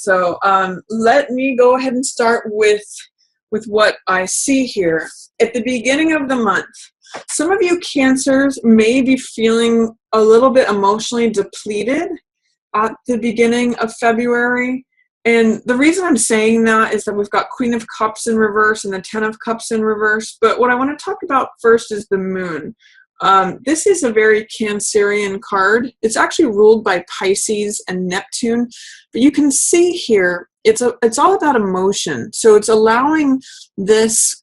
So let me go ahead and start with what I see here. At the beginning of the month, some of you Cancers may be feeling a little bit emotionally depleted at the beginning of February. And the reason I'm saying that is that we've got Queen of Cups in reverse and the Ten of Cups in reverse. But what I want to talk about first is the moon. This is a very Cancerian card. It's actually ruled by Pisces and Neptune. But you can see here, it's all about emotion. So it's allowing this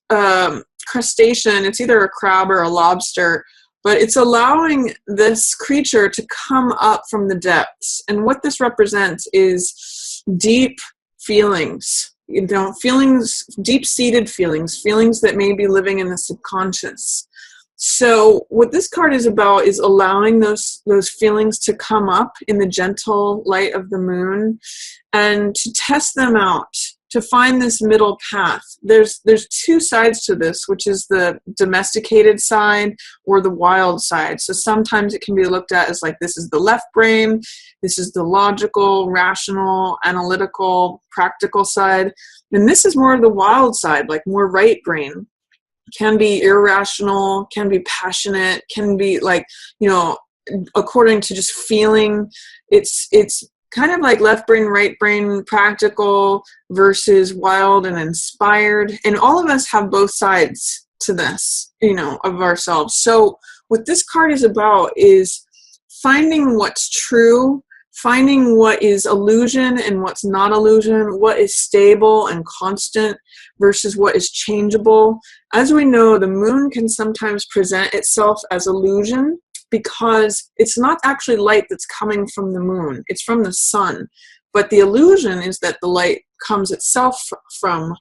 crustacean, it's either a crab or a lobster, but it's allowing this creature to come up from the depths. And what this represents is deep feelings, feelings, deep-seated feelings that may be living in the subconscious. So what this card is about is allowing those feelings to come up in the gentle light of the moon and to test them out, to find this middle path. There's two sides to this, which is the domesticated side or the wild side. So sometimes it can be looked at as like, this is the left brain, this is the logical, rational, analytical, practical side. And this is more of the wild side, like more right brain. Can be irrational, can be passionate, can be like, according to just feeling. It's kind of like left brain, right brain, practical versus wild and inspired. And all of us have both sides to this, of ourselves. So what this card is about is finding what's true, finding what is illusion and what's not illusion, what is stable and constant versus what is changeable. As we know, the moon can sometimes present itself as illusion because it's not actually light that's coming from the moon. It's from the sun. But the illusion is that the light comes itself from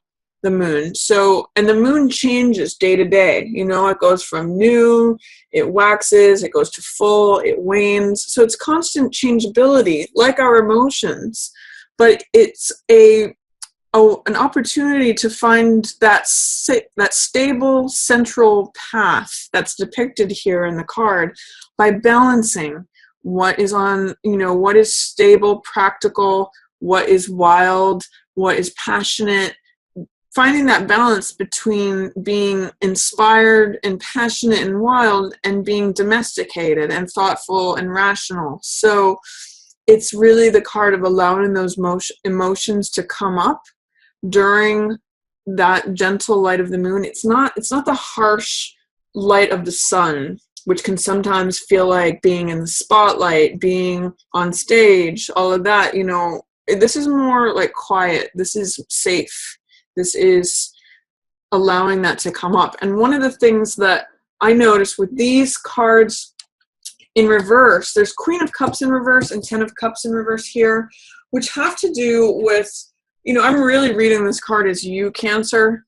the moon. So, and the moon changes day to day. It goes from new, it waxes, it goes to full, it wanes. So it's constant changeability, like our emotions. But it's an opportunity to find that stable central path that's depicted here in the card by balancing what is what is stable, practical, what is wild, what is passionate, finding that balance between being inspired and passionate and wild and being domesticated and thoughtful and rational. So it's really the card of allowing those emotions to come up during that gentle light of the moon. It's not the harsh light of the sun, which can sometimes feel like being in the spotlight, being on stage, all of that. This is more like quiet. This is safe. This is allowing that to come up. And one of the things that I noticed with these cards in reverse, there's Queen of Cups in reverse and Ten of Cups in reverse here, which have to do with, I'm really reading this card as you, Cancer.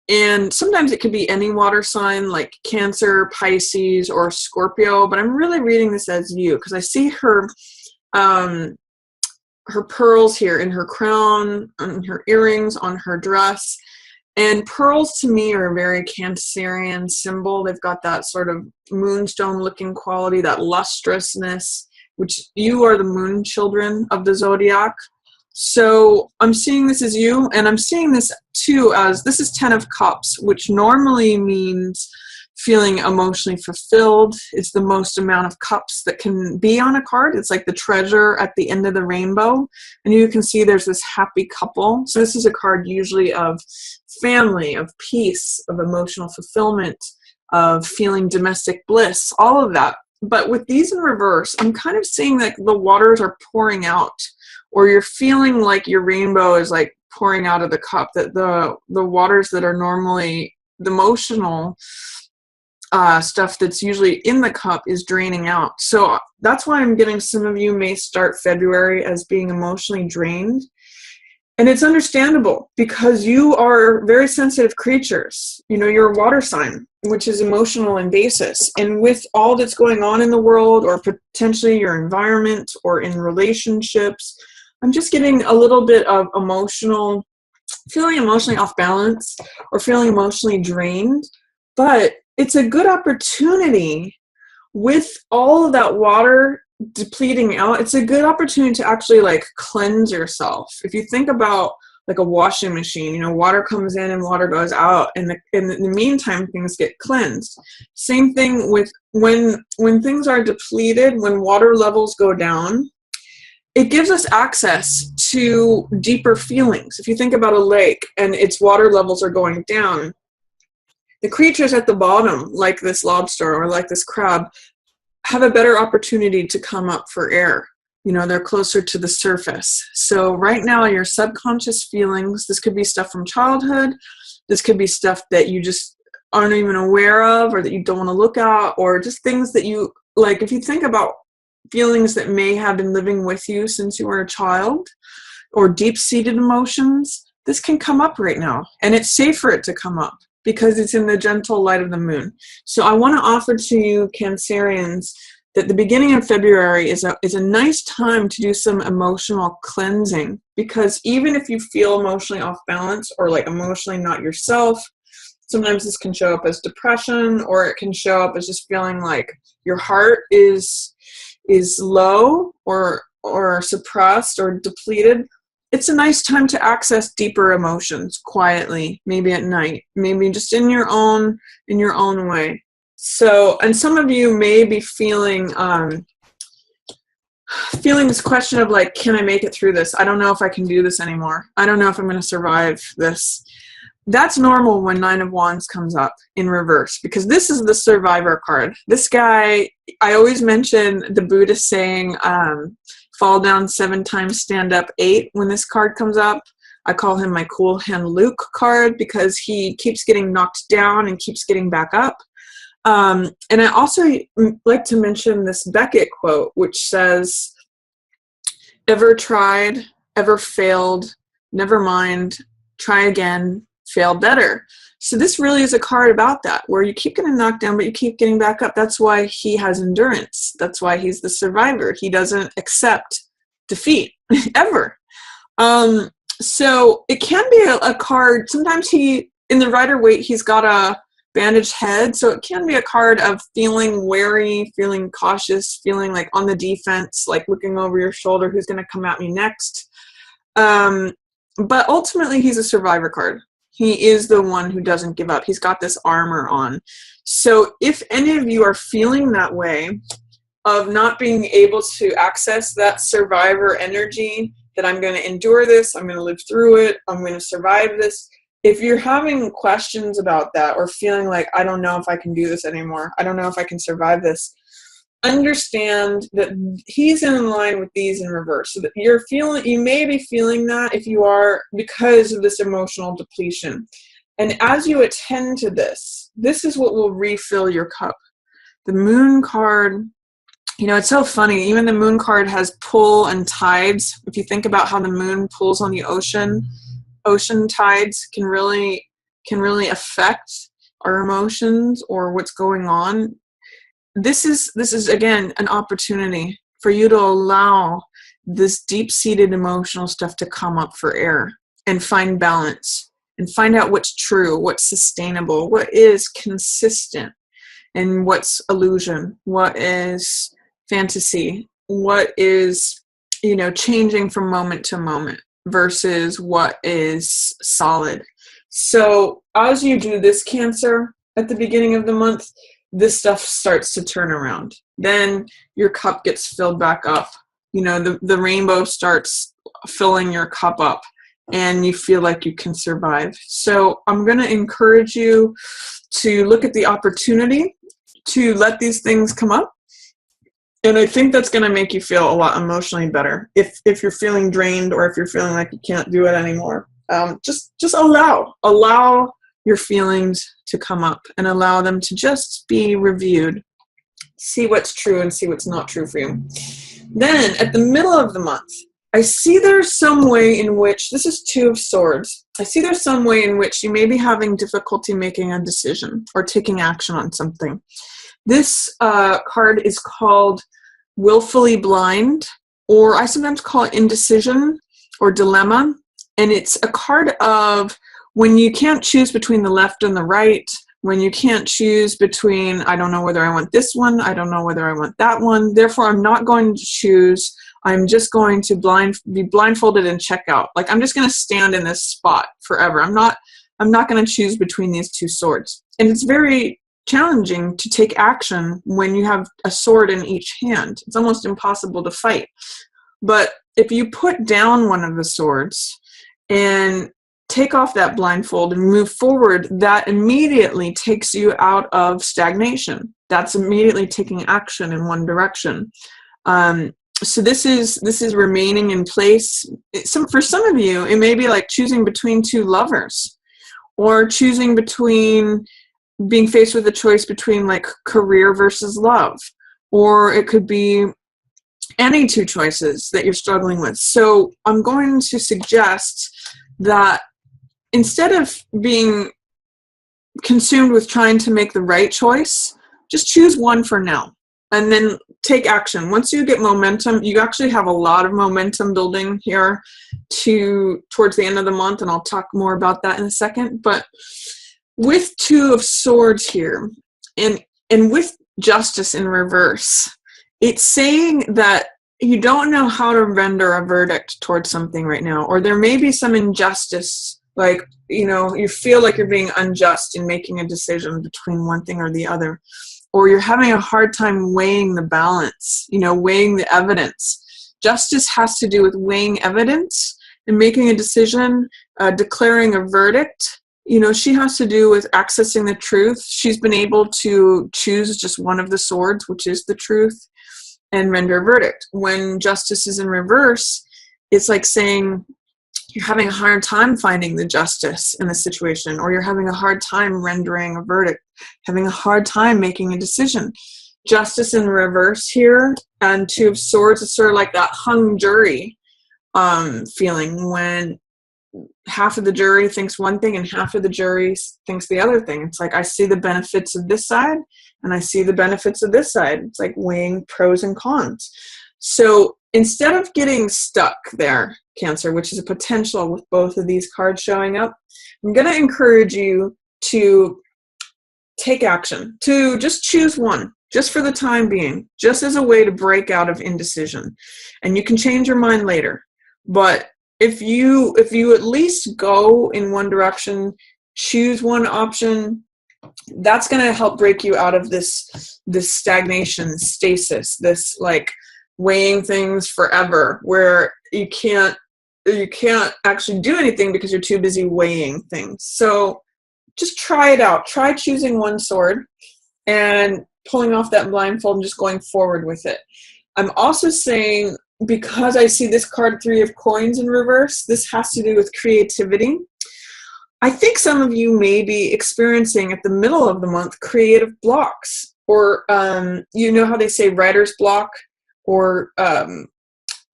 And sometimes it could be any water sign like Cancer, Pisces, or Scorpio, but I'm really reading this as you because I see her pearls here in her crown, on her earrings, on her dress. And pearls to me are a very Cancerian symbol. They've got that sort of moonstone looking quality, that lustrousness, which you are the moon children of the zodiac. So I'm seeing this as you, and I'm seeing this too as, this is Ten of Cups, which normally means feeling emotionally fulfilled. It's the most amount of cups that can be on a card. It's like the treasure at the end of the rainbow. And you can see there's this happy couple. So this is a card usually of family, of peace, of emotional fulfillment, of feeling domestic bliss, all of that. But with these in reverse, I'm kind of seeing like the waters are pouring out, or you're feeling like your rainbow is like pouring out of the cup, that the waters that are normally the emotional stuff that's usually in the cup is draining out. So that's why I'm getting some of you may start February as being emotionally drained. And it's understandable because you are very sensitive creatures. You're a water sign, which is emotional in basis. And with all that's going on in the world, or potentially your environment or in relationships, I'm just getting a little bit of feeling emotionally off balance or feeling emotionally drained. But it's a good opportunity with all of that water depleting out, it's a good opportunity to actually like cleanse yourself. If you think about like a washing machine, you know, water comes in and water goes out, and in the meantime things get cleansed. Same thing with when things are depleted, when water levels go down, it gives us access to deeper feelings. If you think about a lake and its water levels are going down, the creatures at the bottom, like this lobster or like this crab, have a better opportunity to come up for air. You know, they're closer to the surface. So right now, your subconscious feelings, this could be stuff from childhood, this could be stuff that you just aren't even aware of or that you don't want to look at, or just things that you, like if you think about feelings that may have been living with you since you were a child, or deep-seated emotions, this can come up right now. And it's safe for it to come up because it's in the gentle light of the moon. So I want to offer to you Cancerians that the beginning of February is a nice time to do some emotional cleansing, because even if you feel emotionally off balance or like emotionally not yourself, sometimes this can show up as depression, or it can show up as just feeling like your heart is low or suppressed or depleted. It's a nice time to access deeper emotions quietly, maybe at night, maybe just in your own way. So, and some of you may be feeling this question of like, can I make it through this? I don't know if I can do this anymore. I don't know if I'm going to survive this. That's normal when Nine of Wands comes up in reverse, because this is the survivor card. This guy, I always mention the Buddhist saying, fall down 7 times, stand up 8. When this card comes up, I call him my cool hand Luke card, because he keeps getting knocked down and keeps getting back up. And I also like to mention this Beckett quote, which says, ever tried, ever failed, never mind, try again, fail better. So this really is a card about that, where you keep getting knocked down, but you keep getting back up. That's why he has endurance. That's why he's the survivor. He doesn't accept defeat, ever. So it can be a card. Sometimes in the Rider-Waite, he's got a bandaged head. So it can be a card of feeling wary, feeling cautious, feeling like on the defense, like looking over your shoulder, who's going to come at me next. But ultimately, he's a survivor card. He is the one who doesn't give up. He's got this armor on. So if any of you are feeling that way, of not being able to access that survivor energy, that I'm going to endure this, I'm going to live through it, I'm going to survive this. If you're having questions about that, or feeling like, I don't know if I can do this anymore, I don't know if I can survive this, understand that he's in line with these in reverse. So that you may be feeling that, if you are, because of this emotional depletion. And as you attend to this is what will refill your cup. The Moon card, you know, it's so funny. Even the Moon card has pull and tides. If you think about how the moon pulls on the ocean tides can really affect our emotions or what's going on. This is again an opportunity for you to allow this deep-seated emotional stuff to come up for air and find balance and find out what's true, what's sustainable, what is consistent, and what's illusion, what is fantasy, what is, you know, changing from moment to moment versus what is solid. So as you do this, Cancer, at the beginning of the month, this stuff starts to turn around. Then your cup gets filled back up. You know, the rainbow starts filling your cup up, and you feel like you can survive. So I'm going to encourage you to look at the opportunity to let these things come up. And I think that's going to make you feel a lot emotionally better. If you're feeling drained, or if you're feeling like you can't do it anymore, just allow your feelings to come up and allow them to just be reviewed. See what's true and see what's not true for you. Then at the middle of the month, I see there's some way in which, this is 2 of Swords. I see there's some way in which you may be having difficulty making a decision or taking action on something. This card is called Willfully Blind, or I sometimes call it indecision or dilemma. And it's a card of when you can't choose between the left and the right, when you can't choose between, I don't know whether I want this one, I don't know whether I want that one, therefore I'm not going to choose, I'm just going to be blindfolded and check out. Like, I'm just going to stand in this spot forever. I'm not going to choose between these two swords. And it's very challenging to take action when you have a sword in each hand. It's almost impossible to fight. But if you put down one of the swords and take off that blindfold and move forward, that immediately takes you out of stagnation. That's immediately taking action in one direction. So this is remaining in place. For some of you, it may be like choosing between two lovers, or choosing between being faced with a choice between like career versus love, or it could be any two choices that you're struggling with. So I'm going to suggest that instead of being consumed with trying to make the right choice, just choose one for now and then take action. Once you get momentum, you actually have a lot of momentum building here towards the end of the month, and I'll talk more about that in a second. But with Two of Swords here, and with Justice in reverse, it's saying that you don't know how to render a verdict towards something right now, or there may be some injustice, like, you feel like you're being unjust in making a decision between one thing or the other, or you're having a hard time weighing the balance, weighing the evidence. Justice has to do with weighing evidence and making a decision, declaring a verdict. She has to do with accessing the truth. She's been able to choose just one of the swords, which is the truth, and render a verdict. When Justice is in reverse, it's like saying you're having a hard time finding the justice in the situation, or you're having a hard time rendering a verdict, having a hard time making a decision. Justice in reverse here, and Two of Swords is sort of like that hung jury feeling, when half of the jury thinks one thing and half of the jury thinks the other thing. It's like, I see the benefits of this side and I see the benefits of this side. It's like weighing pros and cons. So instead of getting stuck there, Cancer, which is a potential with both of these cards showing up, I'm going to encourage you to take action, to just choose one, just for the time being, just as a way to break out of indecision. And you can change your mind later. But if you at least go in one direction, choose one option, that's going to help break you out of this stagnation, stasis, this like weighing things forever, where you can't actually do anything because you're too busy weighing things. So just try it out. Try choosing one sword and pulling off that blindfold and just going forward with it. I'm also saying, because I see this card, Three of Coins in reverse, this has to do with creativity. I think some of you may be experiencing at the middle of the month creative blocks, or how they say writer's block, or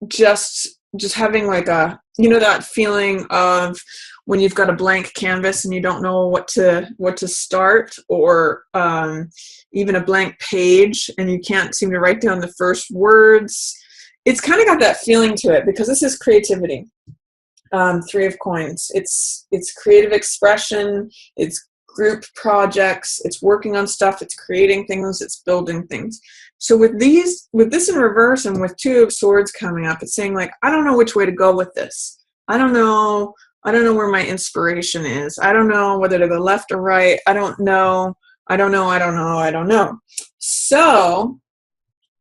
just having like that feeling of when you've got a blank canvas and you don't know what to start, or even a blank page and you can't seem to write down the first words. It's kind of got that feeling to it because this is creativity. Three of Coins. It's creative expression. It's group projects. It's working on stuff. It's creating things. It's building things. So with this in reverse and with Two of Swords coming up, it's saying like, I don't know which way to go with this. I don't know where my inspiration is. I don't know whether to go left or right. I don't know. So,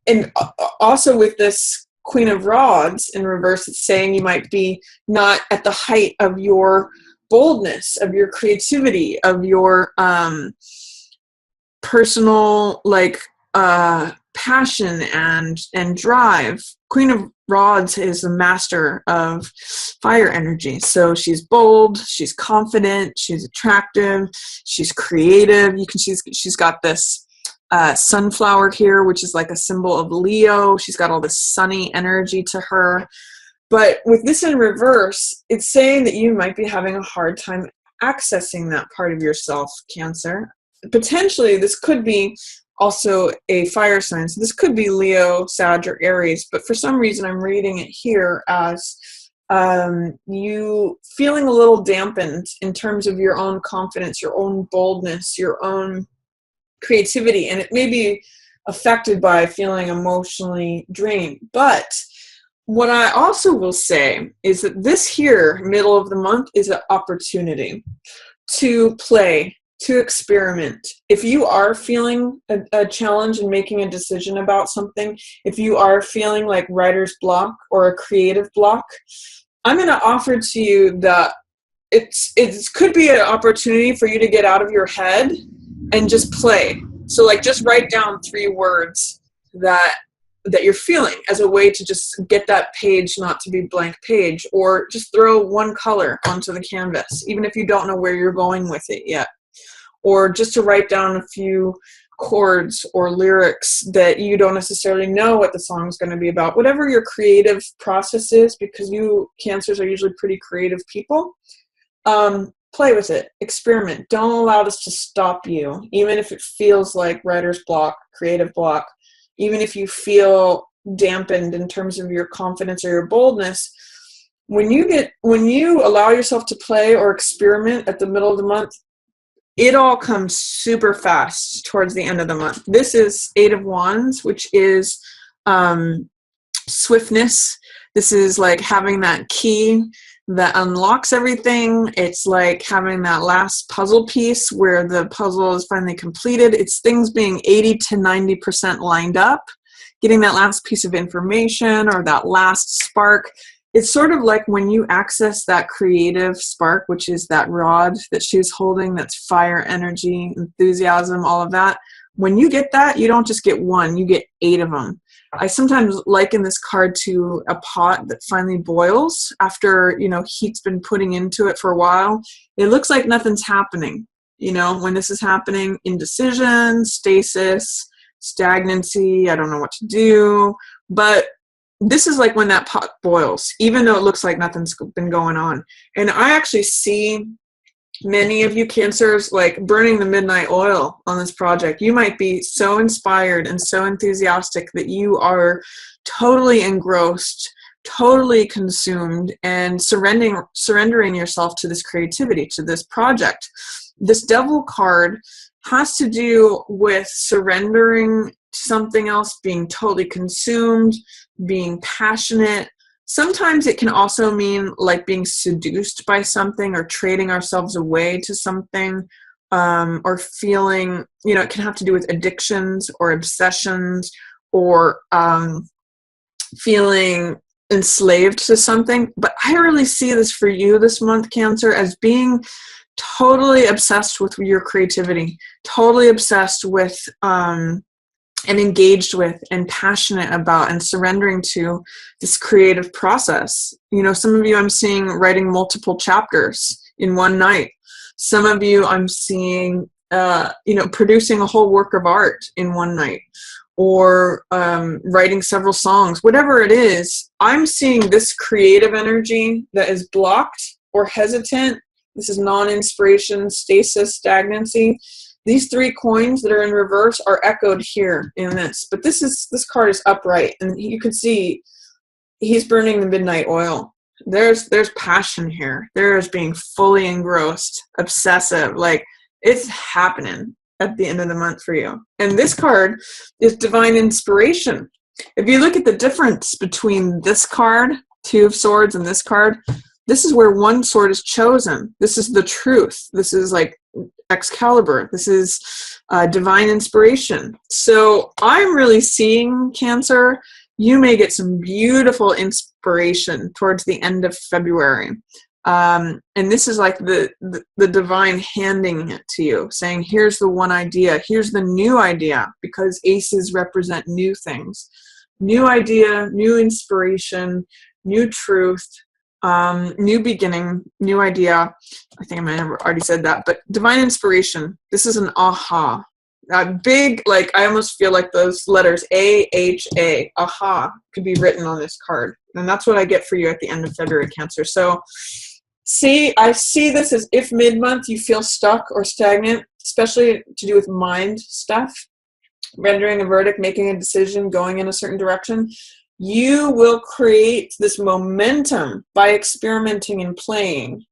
and also with this Queen of Rods in reverse, it's saying you might be not at the height of your boldness, of your creativity, of your personal passion and drive. Queen of Rods is the master of fire energy. So she's bold, she's confident, she's attractive, she's creative. She's got this sunflower here, which is like a symbol of Leo. She's got all this sunny energy to her. But with this in reverse, it's saying that you might be having a hard time accessing that part of yourself, Cancer. Potentially, this could be also a fire sign. So this could be Leo, Sag, or Aries. But for some reason, I'm reading it here as you feeling a little dampened in terms of your own confidence, your own boldness, your own creativity, and it may be affected by feeling emotionally drained. But what I also will say is that this here, middle of the month, is an opportunity to play, to experiment. If you are feeling a challenge in making a decision about something, if you are feeling like writer's block or a creative block, I'm going to offer to you that it could be an opportunity for you to get out of your head and just play. So like just write down 3 words that you're feeling as a way to just get that page not to be blank page, or just throw 1 color onto the canvas, even if you don't know where you're going with it yet, or just to write down a few chords or lyrics that you don't necessarily know what the song is going to be about. Whatever your creative process is, because you Cancers are usually pretty creative people, play with it, experiment. Don't allow this to stop you, even if it feels like writer's block, creative block. Even if you feel dampened in terms of your confidence or your boldness, when you allow yourself to play or experiment at the middle of the month, it all comes super fast towards the end of the month. This is 8 of Wands, which is swiftness. This is like having that key that unlocks everything. It's like having that last puzzle piece where the puzzle is finally completed. It's things being 80 to 90% lined up, getting that last piece of information or that last spark. It's sort of like when you access that creative spark, which is that rod that she's holding, that's fire, energy, enthusiasm, all of that. When you get that, you don't just get 1, you get 8 of them. I sometimes liken this card to a pot that finally boils after, heat's been putting into it for a while. It looks like nothing's happening. When this is happening, indecision, stasis, stagnancy, I don't know what to do. But this is like when that pot boils, even though it looks like nothing's been going on. And I actually see many of you Cancers like burning the midnight oil on this project. You might be so inspired and so enthusiastic that you are totally engrossed, totally consumed, and surrendering yourself to this creativity, to this project. This Devil card has to do with surrendering to something else, being totally consumed, being passionate. Sometimes it can also mean like being seduced by something or trading ourselves away to something, or feeling, it can have to do with addictions or obsessions, or feeling enslaved to something. But I really see this for you this month, Cancer, as being totally obsessed with your creativity, totally obsessed with and engaged with and passionate about and surrendering to this creative process. Some of you I'm seeing writing multiple chapters in one night. Some of you I'm seeing, producing a whole work of art in one night, or writing several songs. Whatever it is, I'm seeing this creative energy that is blocked or hesitant. This is non-inspiration, stasis, stagnancy. These 3 coins that are in reverse are echoed here in this. But this card is upright, and you can see he's burning the midnight oil. There's passion here. There's being fully engrossed, obsessive. Like, it's happening at the end of the month for you. And this card is divine inspiration. If you look at the difference between this card, 2 of Swords, and this card, this is where one sword is chosen. This is the truth. This is like Excalibur. This is divine inspiration. So I'm really seeing, Cancer, you may get some beautiful inspiration towards the end of February. And this is like the divine handing it to you, saying, here's the one idea, here's the new idea, because aces represent new things. New idea, new inspiration, new truth, new beginning, new idea. I think I might have already said that, but divine inspiration. This is an aha. Big, like, I almost feel like those letters A-H-A, aha, could be written on this card. And that's what I get for you at the end of February, Cancer. So I see this as if mid-month you feel stuck or stagnant, especially to do with mind stuff, rendering a verdict, making a decision, going in a certain direction. you will create this momentum by experimenting and playing,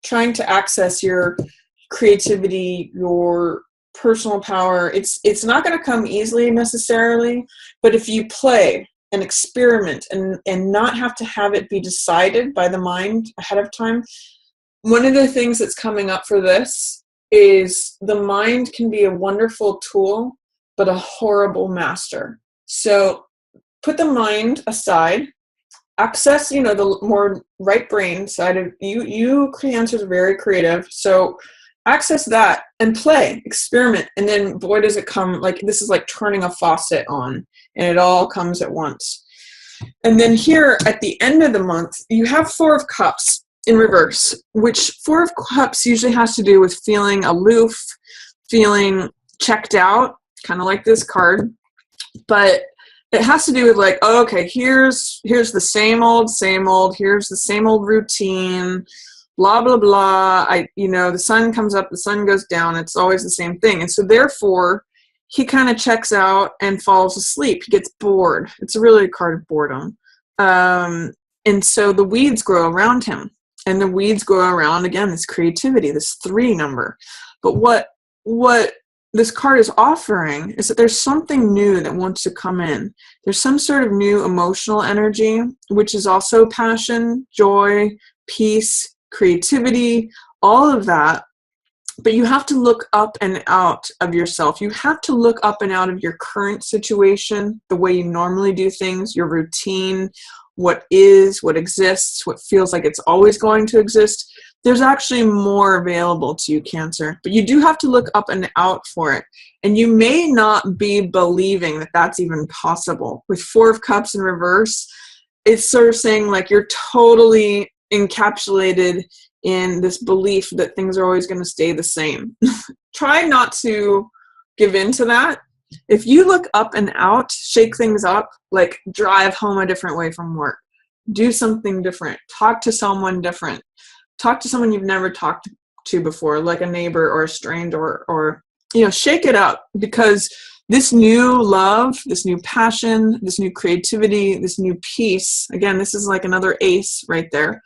trying to access your creativity, your personal power. It's not going to come easily necessarily, but if you play and experiment and not have to have it be decided by the mind ahead of time. One of the things that's coming up for this is the mind can be a wonderful tool, but a horrible master. So put the mind aside, access, the more right brain side of you. You Cancers are very creative. So access that and play, experiment. And then boy, does it come, like this is like turning a faucet on and it all comes at once. And then here at the end of the month, you have Four of Cups in reverse, which Four of Cups usually has to do with feeling aloof, feeling checked out, kind of like this card. But it has to do with like, oh, okay, here's the same old, here's the same old routine, blah, blah, blah. The sun comes up, the sun goes down. It's always the same thing. And so therefore, he kind of checks out and falls asleep. He gets bored. It's really a card of boredom. And so the weeds grow around him. And the weeds grow around, again, this creativity, this 3 number. But what this card is offering is that there's something new that wants to come in. There's some sort of new emotional energy, which is also passion, joy, peace, creativity, all of that. But you have to look up and out of yourself. You have to look up and out of your current situation, the way you normally do things, your routine, what is, what exists, what feels like it's always going to exist. There's actually more available to you, Cancer, but you do have to look up and out for it. And you may not be believing that that's even possible. With Four of Cups in reverse, it's sort of saying like you're totally encapsulated in this belief that things are always going to stay the same. Try not to give in to that. If you look up and out, shake things up, like drive home a different way from work, do something different, talk to someone different. Talk to someone you've never talked to before, like a neighbor or a stranger, or shake it up, because this new love, this new passion, this new creativity, this new peace, again, this is like another ace right there.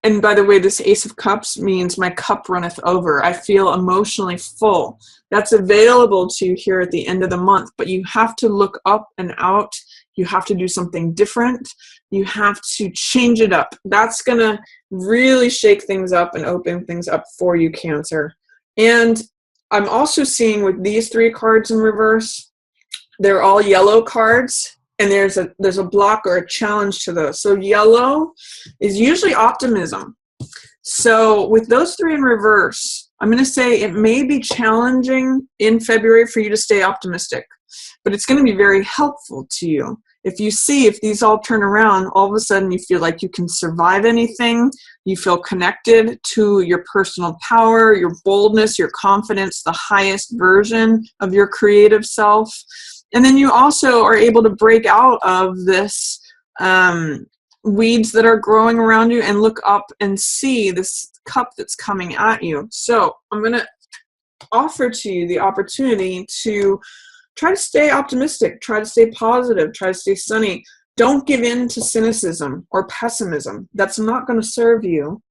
And by the way, this Ace of Cups means my cup runneth over. I feel emotionally full. That's available to you here at the end of the month, but you have to look up and out. You have to do something different. You have to change it up. That's going to really shake things up and open things up for you, Cancer. And I'm also seeing with these 3 cards in reverse, they're all yellow cards. And there's a block or a challenge to those. So yellow is usually optimism. So with those 3 in reverse, I'm going to say it may be challenging in February for you to stay optimistic, but it's going to be very helpful to you. If these all turn around, all of a sudden you feel like you can survive anything. You feel connected to your personal power, your boldness, your confidence, the highest version of your creative self. And then you also are able to break out of this weeds that are growing around you and look up and see this cup that's coming at you. So I'm going to offer to you the opportunity to try to stay optimistic, try to stay positive, try to stay sunny. Don't give in to cynicism or pessimism. That's not going to serve you.